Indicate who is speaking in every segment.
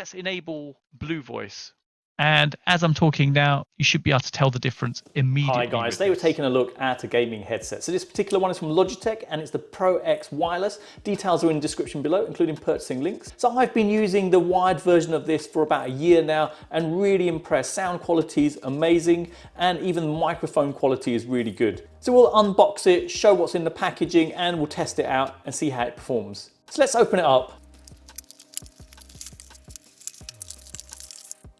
Speaker 1: let's enable Blue Voice. And as I'm talking now, you should be able to tell the difference immediately.
Speaker 2: Hi guys, today we're taking a look at a gaming headset. So this particular one is from Logitech and it's the Pro X Wireless. Details are in the description below, including purchasing links. So I've been using the wired version of this for about a year now and really impressed. Sound quality is amazing and even the microphone quality is really good. So we'll unbox it, show what's in the packaging and we'll test it out and see how it performs. So let's open it up.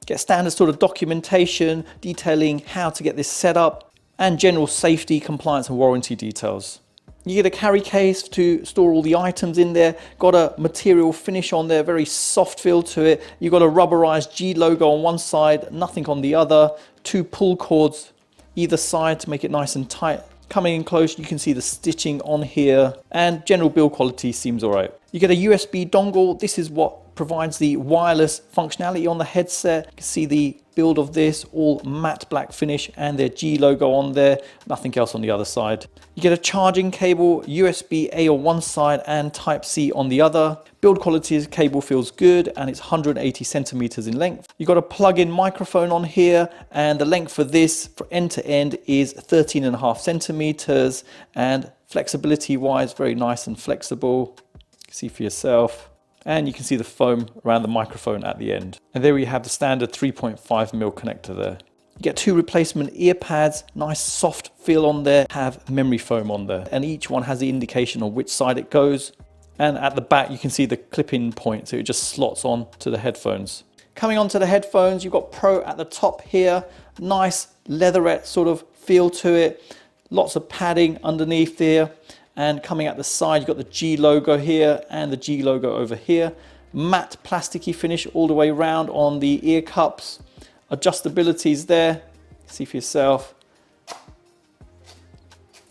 Speaker 2: Get standard sort of documentation detailing how to get this set up and general safety, compliance and warranty details. You get a carry case to store all the items in there, got a material finish on there, very soft feel to it. You've got a rubberized G logo on one side, nothing on the other, 2 pull cords either side to make it nice and tight. Coming in close, you can see the stitching on here and general build quality seems all right. You get a USB dongle. This is what provides the wireless functionality on the headset. You can see the build of this, all matte black finish and their G logo on there, nothing else on the other side. You get a charging cable, USB-A on one side and Type-C on the other. Build quality is cable feels good and it's 180 centimeters in length. You've got a plug-in microphone on here and the length for this for end to end is 13.5 centimeters and flexibility wise, very nice and flexible. You can see for yourself. And you can see the foam around the microphone at the end. And there we have the standard 3.5mm connector there. You get 2 replacement ear pads, nice soft feel on there, have memory foam on there. And each one has the indication on which side it goes. And at the back you can see the clip-in point, so it just slots on to the headphones. Coming onto the headphones, you've got Pro at the top here, nice leatherette sort of feel to it, lots of padding underneath there. And coming at the side, you've got the G logo here and the G logo over here. Matte plasticky finish all the way around on the ear cups. Adjustability is there, see for yourself.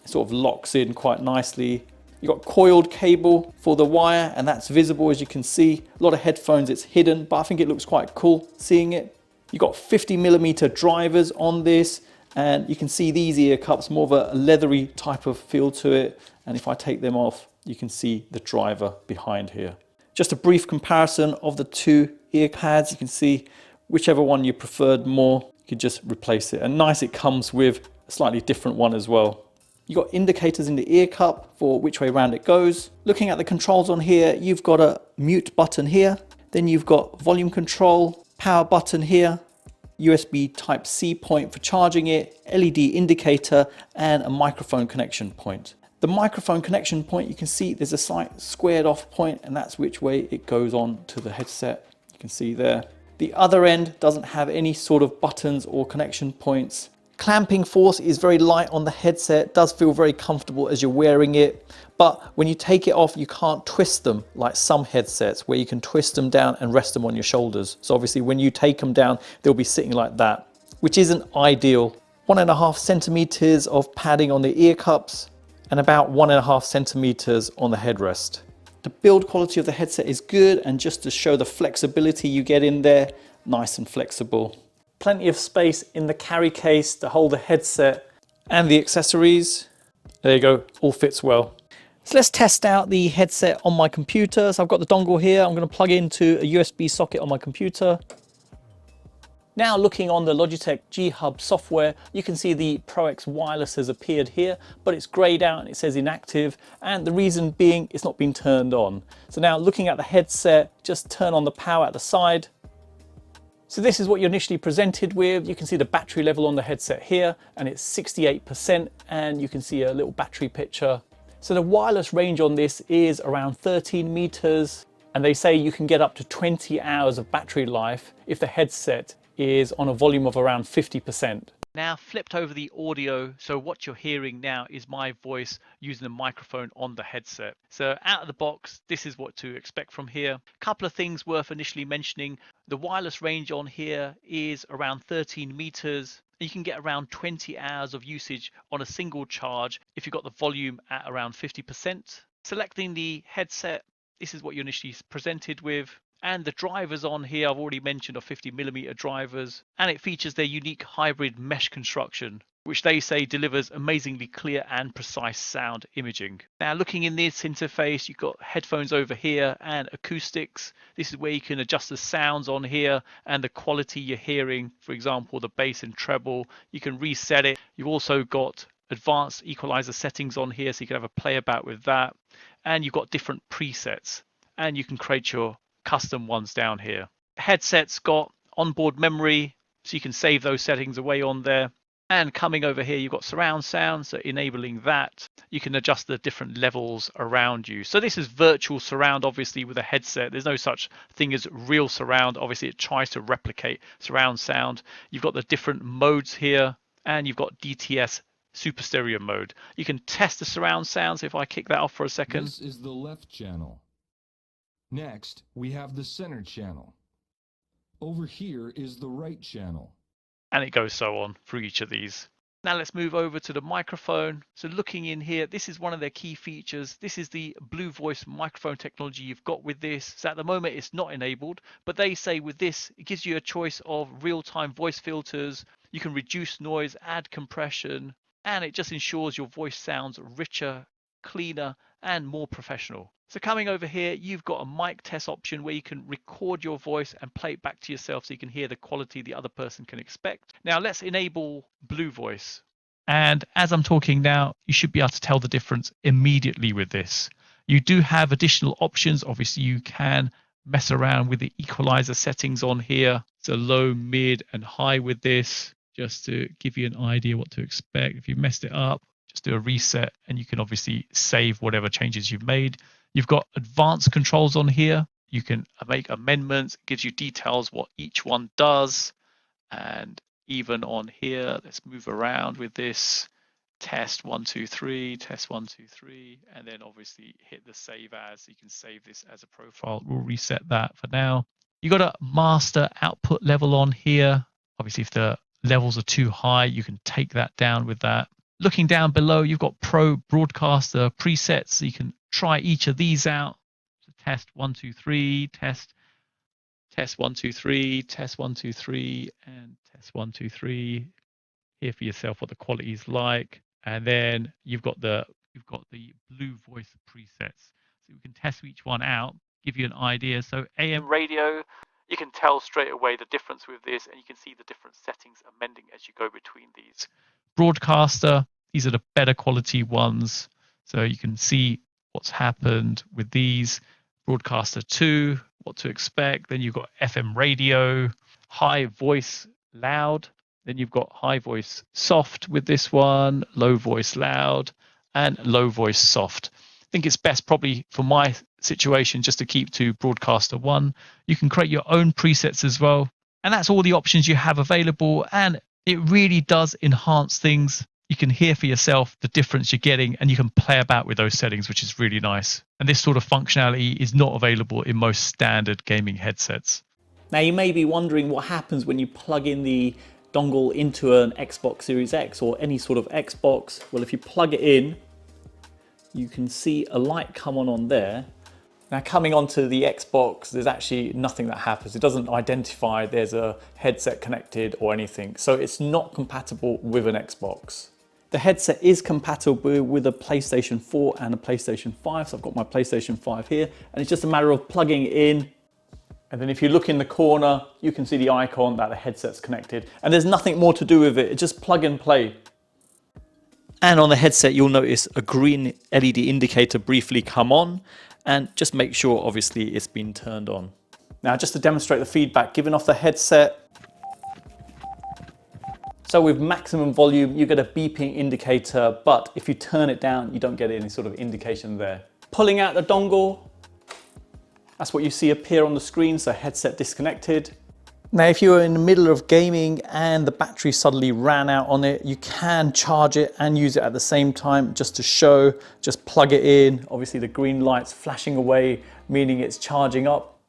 Speaker 2: It sort of locks in quite nicely. You've got coiled cable for the wire and that's visible as you can see. A lot of headphones it's hidden, but I think it looks quite cool seeing it. You've got 50mm drivers on this. And you can see these ear cups, more of a leathery type of feel to it. And if I take them off, you can see the driver behind here. Just a brief comparison of the 2 ear pads. You can see whichever one you preferred more, you could just replace it. And nice, it comes with a slightly different one as well. You've got indicators in the ear cup for which way around it goes. Looking at the controls on here, you've got a mute button here. Then you've got volume control, power button here. USB Type-C point for charging it, LED indicator and a microphone connection point. The microphone connection point, you can see there's a slight squared off point and that's which way it goes on to the headset. You can see there. The other end doesn't have any sort of buttons or connection points. Clamping force is very light on the headset, does feel very comfortable as you're wearing it. But when you take it off, you can't twist them like some headsets where you can twist them down and rest them on your shoulders. So obviously when you take them down, they'll be sitting like that, which isn't ideal. 1.5 centimeters of padding on the ear cups and about 1.5 centimeters on the headrest. The build quality of the headset is good and just to show the flexibility you get in there, nice and flexible. Plenty of space in the carry case to hold the headset and the accessories. There you go, all fits well. So let's test out the headset on my computer. So I've got the dongle here. I'm going to plug into a USB socket on my computer. Now looking on the Logitech G Hub software, you can see the Pro X Wireless has appeared here, but it's grayed out and it says inactive. And the reason being it's not been turned on. So now looking at the headset, just turn on the power at the side. So this is what you're initially presented with. You can see the battery level on the headset here and it's 68% and you can see a little battery picture. So the wireless range on this is around 13 meters and they say you can get up to 20 hours of battery life if the headset is on a volume of around 50%. Now flipped over the audio, so what you're hearing now is my voice using the microphone on the headset. So out of the box, this is what to expect from here. Couple of things worth initially mentioning. The wireless range on here is around 13 meters. You can get around 20 hours of usage on a single charge if you've got the volume at around 50%. Selecting the headset, this is what you're initially presented with. And the drivers on here I've already mentioned are 50mm drivers and it features their unique hybrid mesh construction.
Speaker 1: which they say delivers amazingly clear and precise sound imaging. Now, looking in this interface, you've got headphones over here and acoustics. This is where you can adjust the sounds on here and the quality you're hearing. For example, the bass and treble, you can reset it. You've also got advanced equalizer settings on here, so you can have a play about with that. And you've got different presets, and you can create your custom ones down here. Headset's got onboard memory, so you can save those settings away on there. And coming over here, you've got surround sound, so enabling that. You can adjust the different levels around you. So this is virtual surround, obviously, with a headset. There's no such thing as real surround. Obviously, it tries to replicate surround sound. You've got the different modes here, and you've got DTS super stereo mode. You can test the surround sounds. If I kick that off for a second.
Speaker 3: This is the left channel. Next, we have the center channel. Over here is the right channel.
Speaker 1: And it goes so on through each of these. Now let's move over to the microphone. So looking in here, this is one of their key features. This is the Blue Voice microphone technology you've got with this. So at the moment it's not enabled, but they say with this, it gives you a choice of real-time voice filters. You can reduce noise, add compression, and it just ensures your voice sounds richer, cleaner, and more professional. So coming over here, you've got a mic test option where you can record your voice and play it back to yourself so you can hear the quality the other person can expect. Now let's enable Blue Voice. And as I'm talking now, you should be able to tell the difference immediately with this. You do have additional options. Obviously, you can mess around with the equalizer settings on here. So low, mid, and high with this, just to give you an idea what to expect. If you messed it up, just do a reset and you can obviously save whatever changes you've made. You've got advanced controls on here. You can make amendments, it gives you details what each one does. And even on here, let's move around with this. Test 1, 2, 3, test 1, 2, 3, and then obviously hit the save as. You can save this as a profile. We'll reset that for now. You got a master output level on here. Obviously, if the levels are too high, you can take that down with that. Looking down below, you've got Pro Broadcaster presets, so you can try each of these out. So test 1, 2, 3, test 1, 2, 3, test 1, 2, 3, and test 1, 2, 3. Hear for yourself what the quality is like. And then you've got the Blue Voice presets. So we can test each one out, give you an idea. So AM radio, you can tell straight away the difference with this, and you can see the different settings amending as you go between these. Broadcaster, these are the better quality ones. So you can see what's happened with these. Broadcaster 2, what to expect. Then you've got FM radio, high voice loud. Then you've got high voice soft with this one, low voice loud, and low voice soft. I think it's best probably for my situation just to keep to Broadcaster 1. You can create your own presets as well. And that's all the options you have available. And it really does enhance things. You can hear for yourself the difference you're getting, and you can play about with those settings, which is really nice. And this sort of functionality is not available in most standard gaming headsets.
Speaker 2: Now you may be wondering what happens when you plug in the dongle into an Xbox Series X or any sort of Xbox. Well, if you plug it in, you can see a light come on there. Now coming onto the Xbox, there's actually nothing that happens. It doesn't identify there's a headset connected or anything. So it's not compatible with an Xbox. The headset is compatible with a PlayStation 4 and a PlayStation 5. So I've got my PlayStation 5 here, and it's just a matter of plugging it in. And then if you look in the corner, you can see the icon that the headset's connected. And there's nothing more to do with it. It's just plug and play. And on the headset, you'll notice a green LED indicator briefly come on, and just make sure obviously it's been turned on. Now just to demonstrate the feedback given off the headset. So with maximum volume, you get a beeping indicator, but if you turn it down, you don't get any sort of indication there. Pulling out the dongle, that's what you see appear on the screen, so headset disconnected. Now, if you're in the middle of gaming and the battery suddenly ran out on it, you can charge it and use it at the same time just to show, just plug it in. Obviously the green light's flashing away, meaning it's charging up.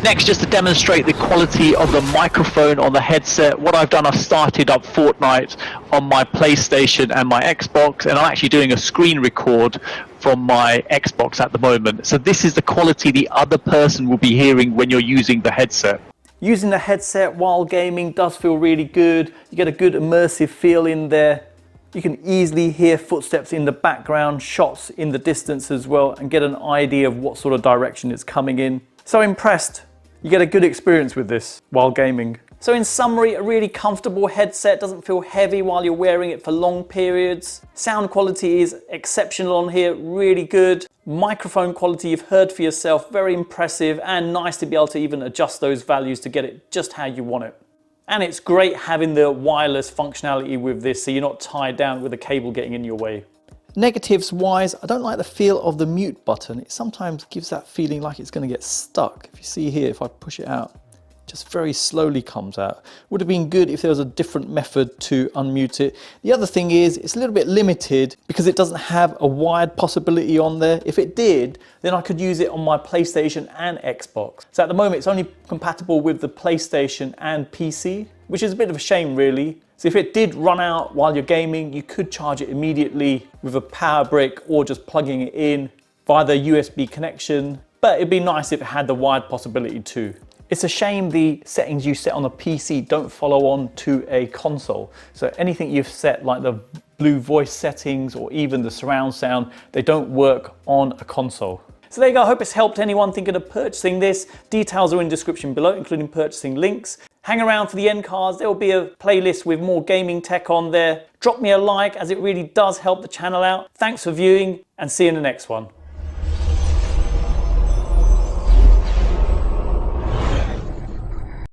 Speaker 2: Next, just to demonstrate the quality of the microphone on the headset, what I've done, I've started up Fortnite on my PlayStation and my Xbox, and I'm actually doing a screen record from my Xbox at the moment. So this is the quality the other person will be hearing when you're using the headset. Using the headset while gaming does feel really good. You get a good immersive feel in there. You can easily hear footsteps in the background, shots in the distance as well, and get an idea of what sort of direction it's coming in. So impressed. You get a good experience with this while gaming. So in summary, a really comfortable headset, doesn't feel heavy while you're wearing it for long periods. Sound quality is exceptional on here, really good. Microphone quality you've heard for yourself, very impressive, and nice to be able to even adjust those values to get it just how you want it. And it's great having the wireless functionality with this, so you're not tied down with a cable getting in your way. Negatives wise, I don't like the feel of the mute button. It sometimes gives that feeling like it's going to get stuck. If you see here, if I push it out, just very slowly comes out. Would have been good if there was a different method to unmute it. The other thing is it's a little bit limited because it doesn't have a wired possibility on there. If it did, then I could use it on my PlayStation and Xbox. So at the moment it's only compatible with the PlayStation and PC, which is a bit of a shame really. So if it did run out while you're gaming, you could charge it immediately with a power brick or just plugging it in via the USB connection. But it'd be nice if it had the wired possibility too. It's a shame the settings you set on the PC don't follow on to a console. So anything you've set like the blue voice settings or even the surround sound, they don't work on a console. So there you go, I hope it's helped anyone thinking of purchasing this. Details are in the description below, including purchasing links. Hang around for the end cards, there will be a playlist with more gaming tech on there. Drop me a like as it really does help the channel out. Thanks for viewing and see you in the next one.